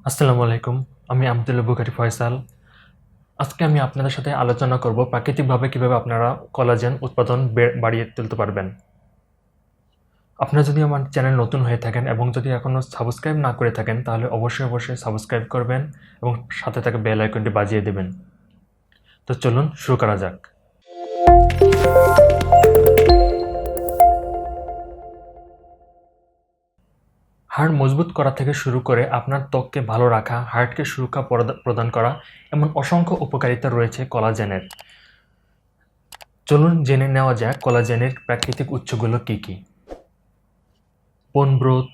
আসসালামু আলাইকুম। আমি আবদুল্লাহ বুখারী ফয়সাল। আজকে আমি আপনাদের সাথে আলোচনা করব প্রাকৃতিকভাবে কিভাবে আপনারা কোলাজেন উৎপাদন বাড়িয়ে তুলতে পারবেন। আপনারা যদি আমার চ্যানেল নতুন হয়ে থাকেন এবং যদি এখনও সাবস্ক্রাইব না করে থাকেন তাহলে অবশ্যই সাবস্ক্রাইব করবেন এবং সাথে থাকা বেল আইকনটি বাজিয়ে দেবেন। তো চলুন শুরু করা যাক। হাড় মজবুত করা থেকে শুরু করে আপনার ত্বককে ভালো রাখা, হার্টকে সুরক্ষা প্রদান করা এমন অসংখ্য উপকারিতা রয়েছে কোলাজেনের। চলুন জেনে নেওয়া যাক কোলাজেনের প্রাকৃতিক উৎসগুলো কী কী। বোন ব্রোথ,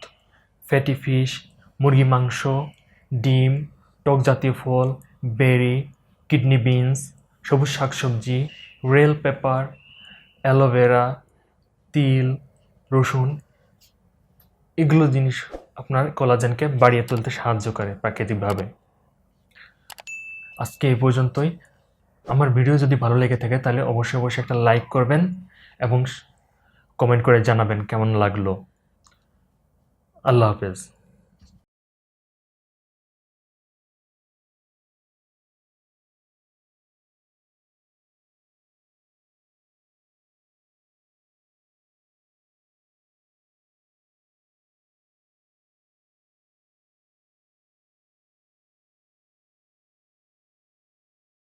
ফ্যাটি ফিশ, মুরগি মাংস, ডিম, টক জাতীয় ফল, বেরি, কিডনি বিনস, সবুজ শাকসবজি, রেল পেপার, অ্যালোভেরা, তিল, রসুন, এগুলো জিনিস আপনার কোলাজেনকে বাড়িয়ে তুলতে সাহায্য করে প্রাকৃতিকভাবে। আজকে এই পর্যন্তই। আমার ভিডিও যদি ভালো লেগে থাকে তাহলে অবশ্যই একটা লাইক করবেন এবং কমেন্ট করে জানাবেন কেমন লাগলো। আল্লাহ হাফেজ।